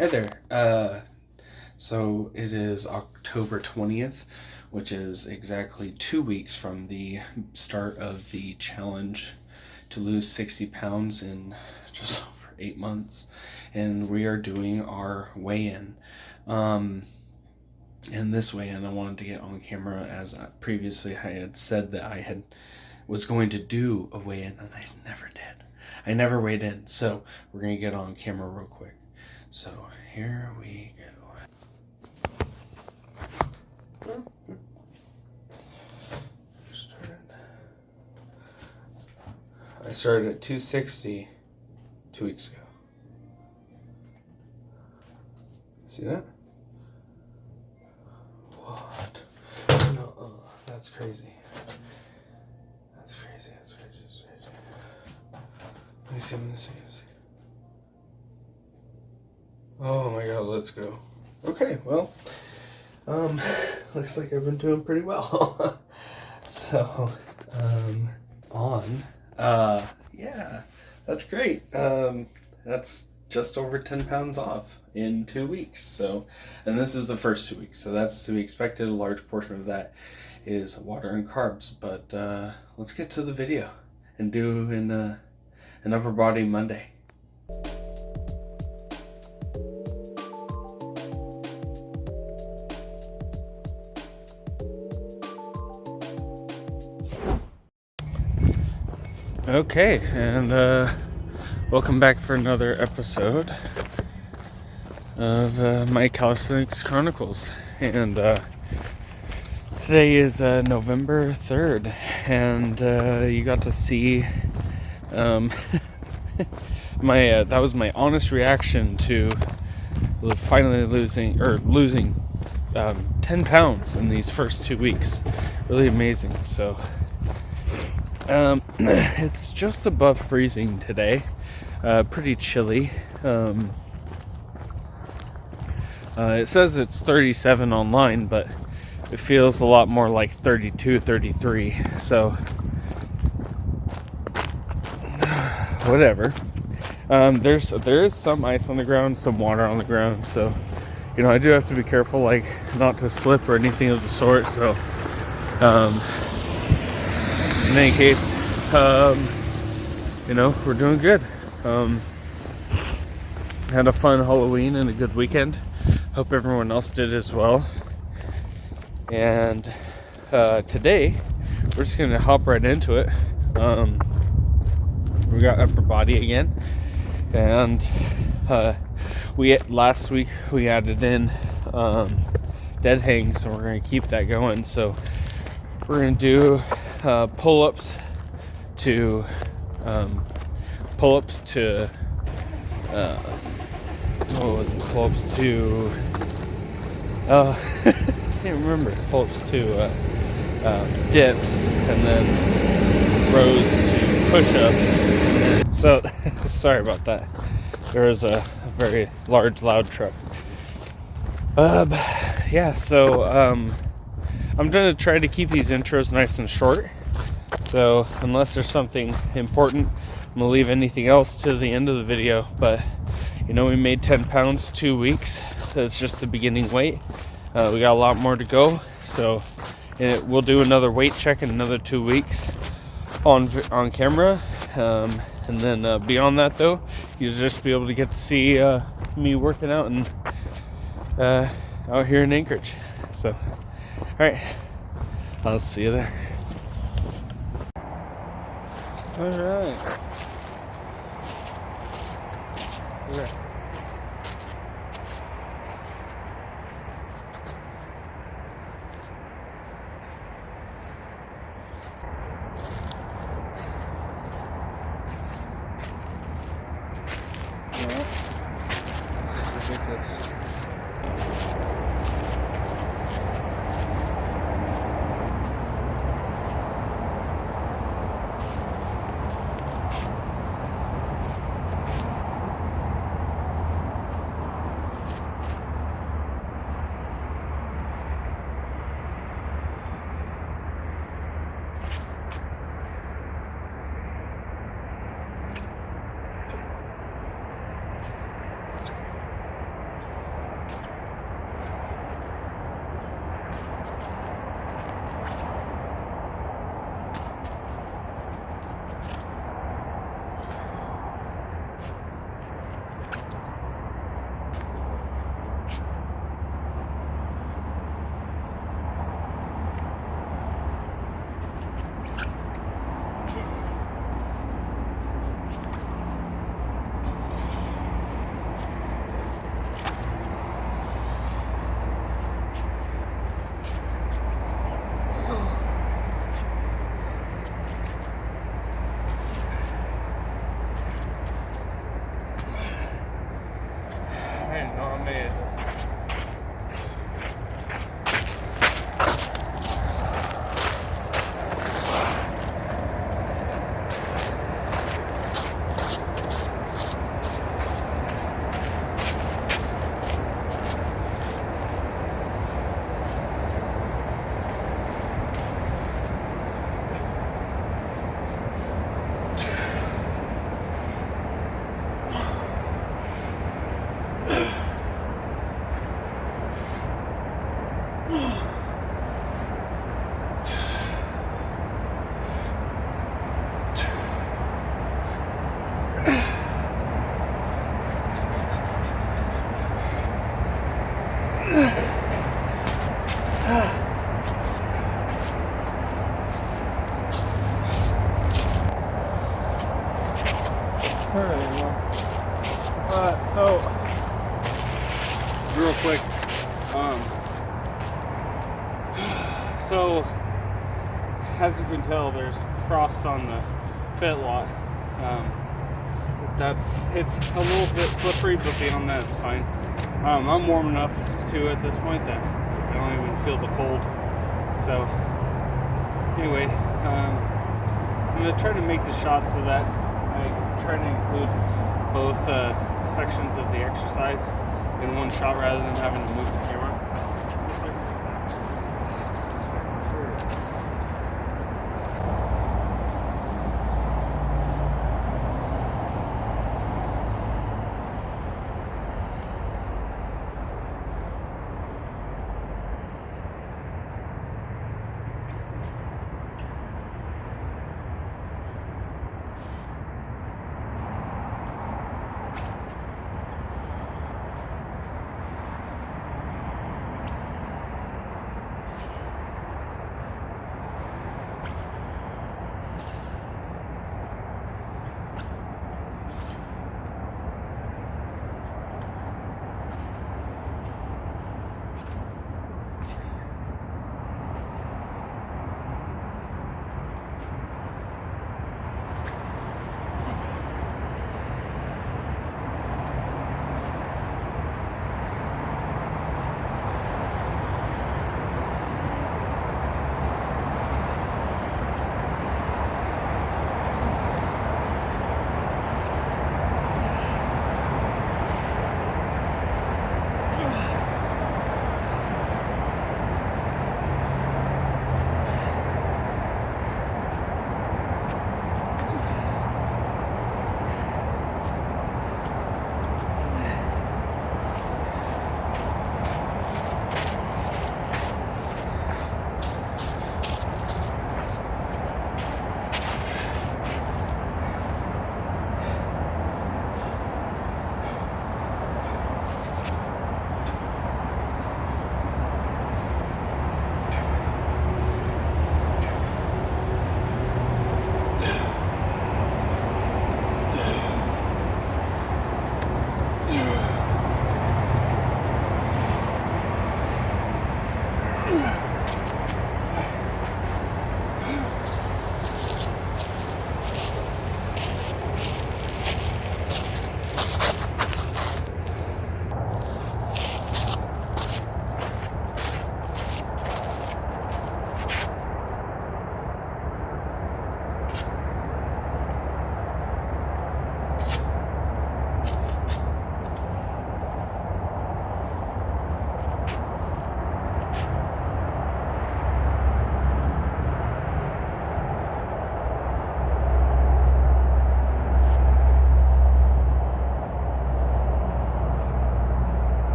Hey there. So it is October 20th, which is exactly 2 weeks from the start of the challenge to lose 60 pounds in just over 8 months. And we are doing our weigh-in. And this weigh-in, I wanted to get on camera as previously I had said that was going to do a weigh-in, and I never did. I never weighed in, so we're going to get on camera real quick. So here we go. I started at 260 2 weeks ago. See that? What? No, that's crazy. That's crazy. Let me see what this is. Oh my god, let's go. Okay, well, looks like I've been doing pretty well. So, yeah, that's great. That's just over 10 pounds off in 2 weeks. So, and this is the first 2 weeks. So that's to be expected. A large portion of that is water and carbs. But let's get to the video and do an upper body Monday. Okay, and welcome back for another episode of my Calisthenics Chronicles. And today is November 3rd, and you got to see that was my honest reaction to finally losing 10 pounds in these first 2 weeks. Really amazing. So it's just above freezing today. Pretty chilly. It says it's 37 online, but it feels a lot more like 32, 33. So whatever. There is some ice on the ground, some water on the ground. So I do have to be careful, like not to slip or anything of the sort. So in any case, we're doing good. Had a fun Halloween and a good weekend. Hope everyone else did as well. And today, we're just gonna hop right into it. We got upper body again, and last week we added in dead hangs, and we're gonna keep that going. So we're gonna do pull-ups to pull-ups to I can't remember. Pull-ups to dips, and then rows to push-ups. So sorry about that. There was a very large, loud truck. Yeah, so I'm going to try to keep these intros nice and short. So unless there's something important, I'm going to leave anything else to the end of the video. But, we made 10 pounds 2 weeks. So it's just the beginning weight. We got a lot more to go. So we'll do another weight check in another 2 weeks on camera. And then beyond that, though, you'll just be able to get to see me working out and out here in Anchorage. So, all right, I'll see you there. All right. Yeah. I am not amazing. So real quick, so as you can tell, there's frost on the fitlot. It's a little bit slippery, but beyond that, it's fine. I'm warm enough too at this point that I don't even feel the cold. So anyway, I'm gonna try to make the shot so that I try to include both sections of the exercise in one shot rather than having to move the camera.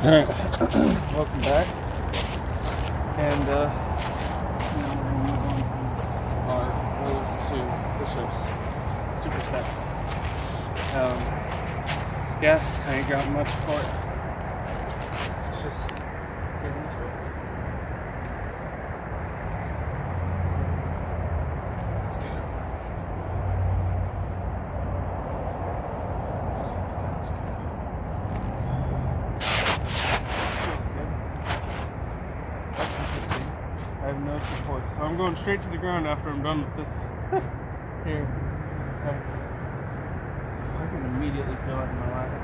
Alright, welcome back. And now we're going to move on from our rows to push-ups, supersets. Yeah, I ain't got much for it. Let's just get into it. Let's get it. That's good. That's interesting. I have no support, so I'm going straight to the ground after I'm done with this. Here. I can immediately feel it in my lats.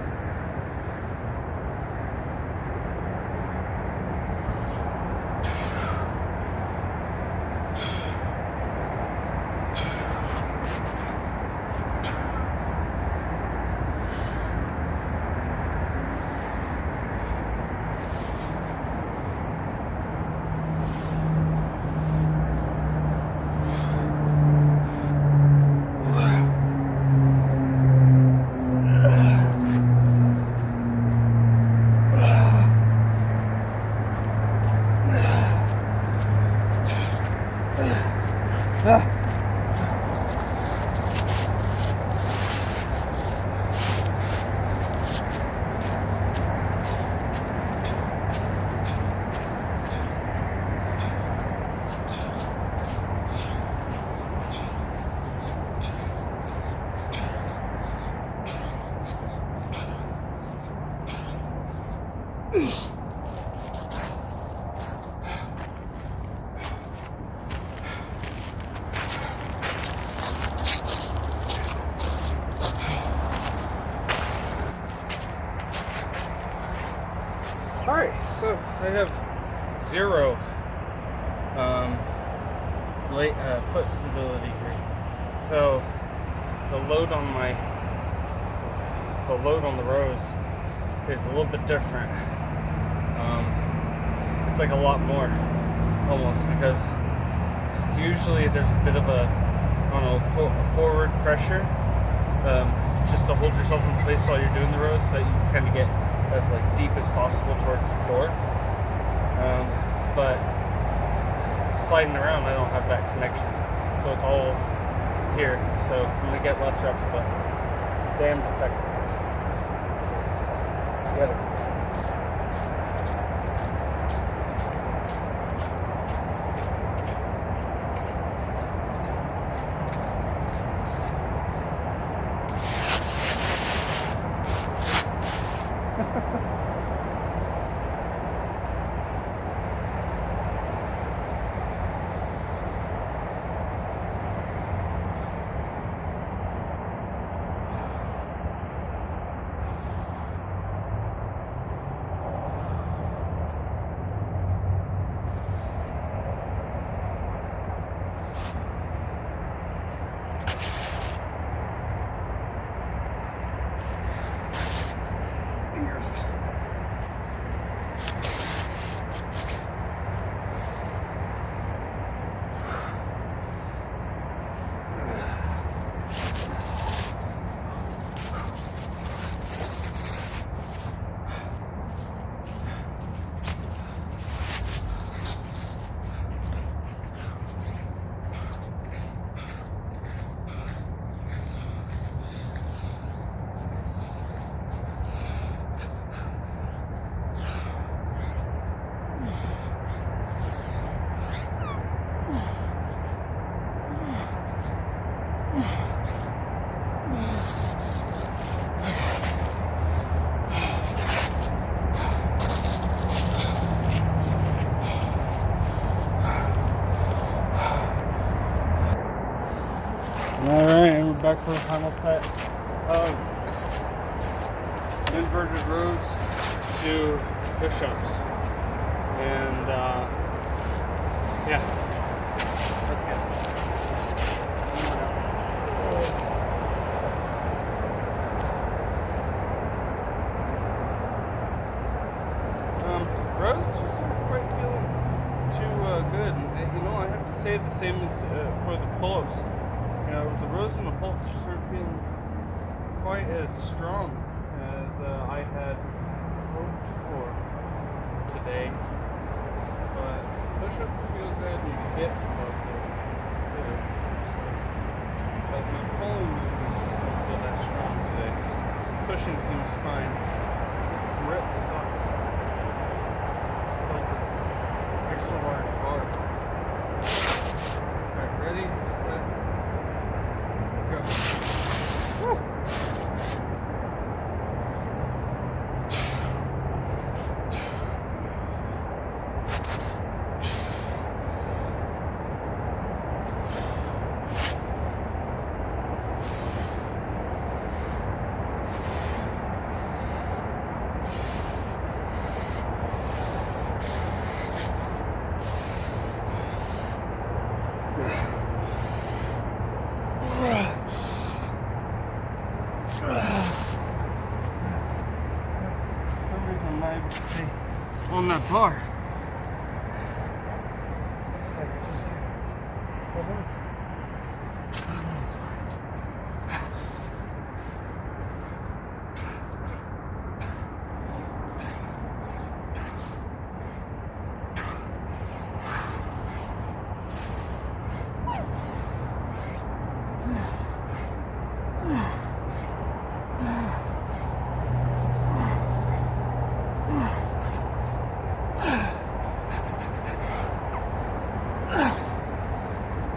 Alright, so I have zero foot stability here. So the load on the rows is a little bit different. It's like a lot more almost, because usually there's a bit of a forward pressure just to hold yourself in place while you're doing the rows, so that you can kind of get as like deep as possible towards the core. But sliding around, I don't have that connection, so it's all here. So I'm gonna get less reps, but it's damn effective. Get it. Alright, and we're back for the final set of inverted rows to push-ups. And yeah, that's good. Rows just quite feeling too good. And, you know, I have to say the same as for the pull-ups. You know, the rows and the pull-ups just aren't feeling quite as strong as I had hoped for. today, but push-ups feel good and dips feel good. So, but my pulling movements just don't feel that strong today. Pushing seems fine. This grip sucks. Like this extra large bar. Alright, ready, set, go. Woo! On that bar. I just can't hold on.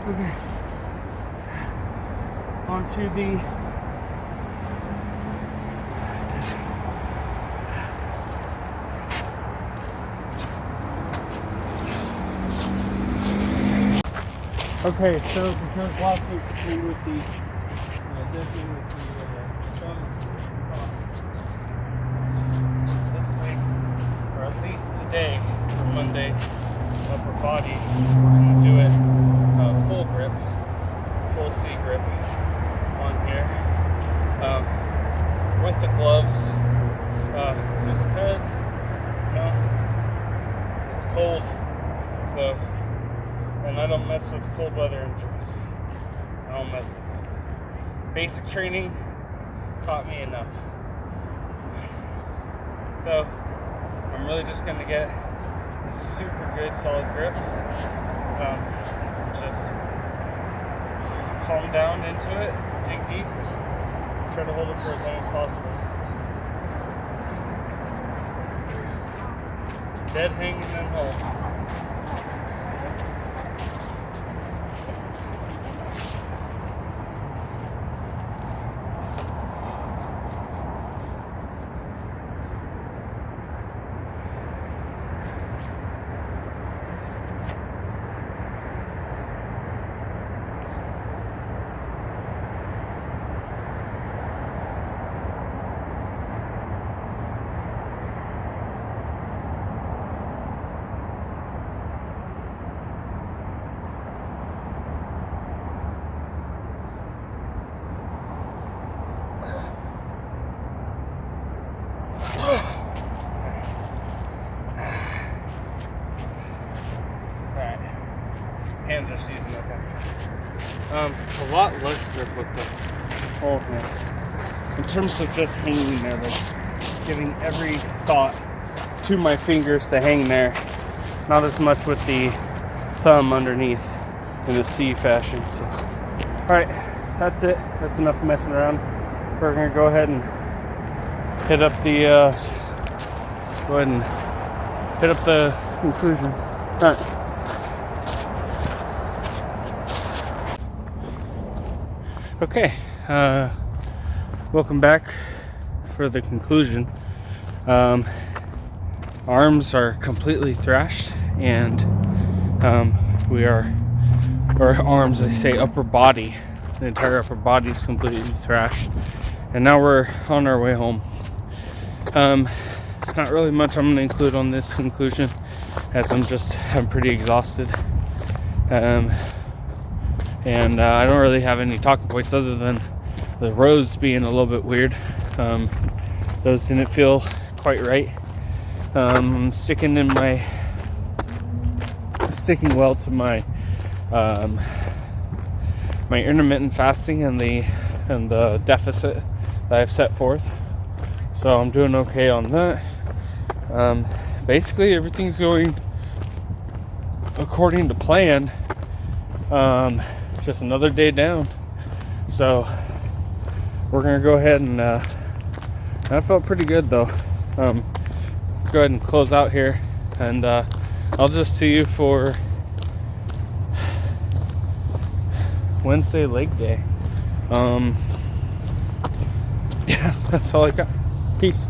Okay, onto the okay, so because last week we with the deadlifting with the this week, or at least today for Monday upper body, we're going to do it full grip, full C grip on here with the gloves, just because it's cold, so, and I don't mess with cold weather injuries. I don't mess with it. Basic training taught me enough. So I'm really just going to get a super good solid grip. Just calm down into it, dig deep, try to hold it for as long as possible. So, dead hang and then hold. Hands are seizing up after. A lot less grip with the full hand. In terms of just hanging there, like giving every thought to my fingers to hang there. Not as much with the thumb underneath in a C fashion. So. Alright, that's it. That's enough messing around. We're gonna go ahead and hit up the conclusion. Alright. Okay, welcome back for the conclusion. Arms are completely thrashed, and arms, I say upper body, the entire upper body is completely thrashed, and now we're on our way home. Not really much I'm going to include on this conclusion, as I'm pretty exhausted. And I don't really have any talking points other than the rows being a little bit weird. Those didn't feel quite right. I'm sticking well to my my intermittent fasting and the deficit that I've set forth. So I'm doing okay on that. basically everything's going according to plan. Just another day down. So we're gonna go ahead and that felt pretty good though. Go ahead and close out here, and I'll just see you for Wednesday leg day. Yeah, that's all I got. Peace.